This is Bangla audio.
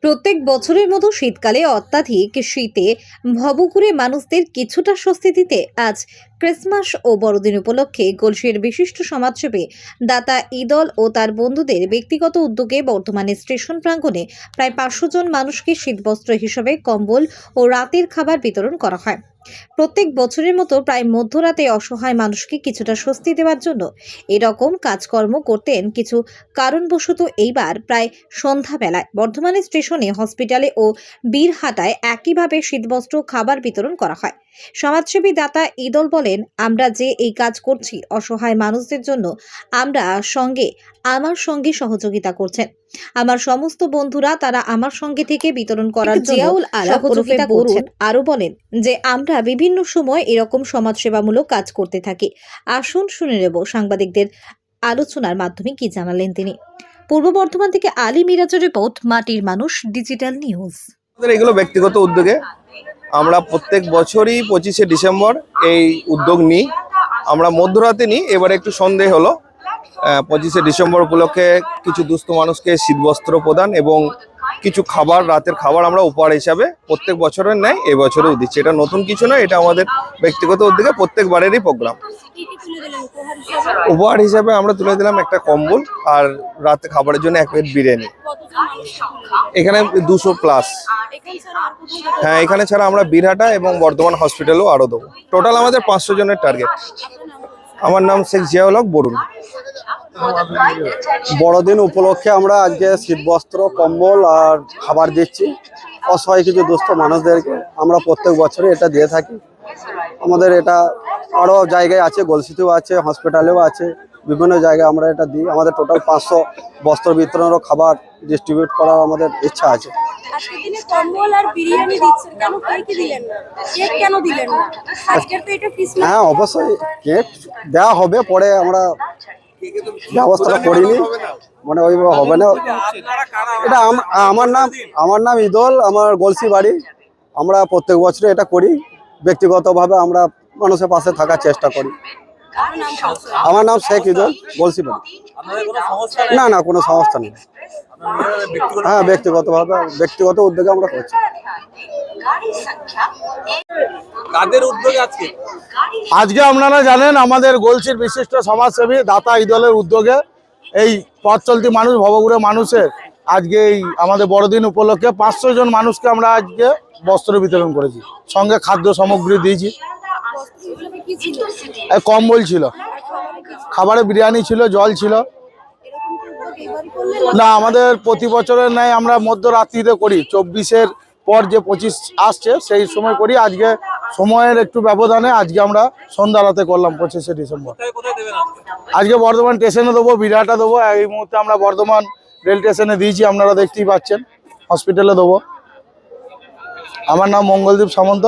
প্রত্যেক বছরের মতো শীতকালে অত্যাধিক শীতে ভবঘুরে মানুষদের কিছুটা স্বস্তি দিতে আজ ক্রিসমাস ও বড়দিন উপলক্ষে গলসির বিশিষ্ট সমাজসেবী দাতা ইদল ও তার বন্ধুদের ব্যক্তিগত উদ্যোগে বর্ধমানে স্টেশন প্রাঙ্গণে প্রায় 500 জন মানুষকে শীতবস্ত্র হিসেবে কম্বল ও রাতের খাবার বিতরণ করা হয়। প্রত্যেক বছরের মতো প্রায় মধ্যরাতে অসহায় মানুষকে কিছুটা স্বস্তি দেওয়ার জন্য এরকম কাজকর্ম করতেন কিছু কারণবশত এইবার প্রায় সন্ধ্যাবেলায় বর্ধমানে স্টেশনে, হসপিটালে ও বীরহাটায় একইভাবে শীতবস্ত্র খাবার বিতরণ করা হয়। সমাজসেবী দাতা ইদল বলেন, আমরা যে এই কাজ করছি অসহায় মানুষদের জন্য, আমরা আমার সঙ্গে সহযোগিতা করছেন আমার সমস্ত বন্ধুরা, তারা আমার সঙ্গে থেকে বিতরণ করার জিয়াউল আলা সহযোগিতা করছেন। আরো বলেন যে আমরা বিভিন্ন সময় এরকম সমাজসেবামূলক কাজ করতে থাকি। আসুন শুনে নেব সাংবাদিকদের আলোচনার মাধ্যমে কি জানালেন তিনি। পূর্ব বর্ধমান থেকে আলী মিরাজের রিপোর্ট, মাটির মানুষ ডিজিটাল নিউজ। এগুলো ব্যক্তিগত উদ্যোগে আমরা প্রত্যেক বছরই 25শে ডিসেম্বর এই উদ্যোগ নিই। আমরা মধ্যরাতে নিই, এবারে একটু সন্দেহ হলো। 25শে ডিসেম্বর উপলক্ষে কিছু দুস্থ মানুষকে শীতবস্ত্র প্রদান এবং কিছু খাবার, রাতের খাবার আমরা উপহার হিসাবে প্রত্যেক বছরের ন্যায় এবছরেও দিচ্ছি। এটা নতুন কিছু নয়, এটা আমাদের ব্যক্তিগত উদ্যোগে প্রত্যেকবারেরই প্রোগ্রাম। উপহার হিসাবে আমরা তুলে দিলাম একটা কম্বল আর রাতে খাবারের জন্য 1 প্লেট বিরিয়ানি। এখানে 200+। হ্যাঁ, এখানে ছাড়া আমরা বীরহাটা এবং বর্ধমান হসপিটালও আরো দেবো। টোটাল আমাদের 500 জনের টার্গেট। আমার নাম শেখ জিয়াউল হক বরুণ। বড়দিন উপলক্ষে আমরা আজকে শীতবস্ত্র, কম্বল আর খাবার দিচ্ছি অসহায় কিছু দুস্থ মানুষদেরকে। আমরা প্রত্যেক বছরে এটা দিয়ে থাকি। আমাদের এটা আরও জায়গায় আছে, গলসিতেও আছে, হসপিটালেও আছে, বিভিন্ন জায়গায় আমরা এটা দিই। আমাদের টোটাল 500 বস্ত্র বিতরণের খাবার ডিস্ট্রিবিউট করার আমাদের ইচ্ছা আছে। হ্যাঁ, অবশ্যই কেক দেওয়া হবে, পরে আমরা ব্যবস্থাটা করিনি, মানে ওইভাবে হবে না। এটা আমার নাম ইদল, আমার গলসি বাড়ি। আমরা প্রত্যেক বছরে এটা করি। ব্যক্তিগতভাবে আমরা মানুষের পাশে থাকার চেষ্টা করি। আমার নাম শেখ ইদল, গলসি বাড়ি। না, কোনো সমস্যা নেই। হ্যাঁ, ব্যক্তিগত উদ্যোগে আমরা করছি। আজকে আপনারা জানেন আমাদের গলসির বিশিষ্ট সমাজসেবী দাতা ইদলের উদ্যোগে এই পথ চলতি মানুষ, ভবঘুরে মানুষের আজকে এই আমাদের বড়দিন উপলক্ষে 500 জন মানুষকে আমরা আজকে বস্ত্র বিতরণ করেছি, সঙ্গে খাদ্য সামগ্রী দিয়েছি। কম্বল ছিল, খাবারে বিরিয়ানি ছিল, জল ছিল। না, আমাদের প্রতি বছরের ন্যায় আমরা মধ্যরাত্রিতে করি। 24-এর পর যে 25 আসছে সেই সময় করি। আজকে সময়ের একটু ব্যবধানে আজকে আমরা সন্ধ্যা রাতে করলাম 25শে ডিসেম্বর। আজকে বর্ধমান স্টেশনে দেবো, বীরহাটা দেবো। এই মুহূর্তে আমরা বর্ধমান রেল স্টেশনে দিয়েছি, আপনারা দেখতেই পাচ্ছেন। হসপিটালে দেবো। আমার নাম মঙ্গলদীপ সামন্ত।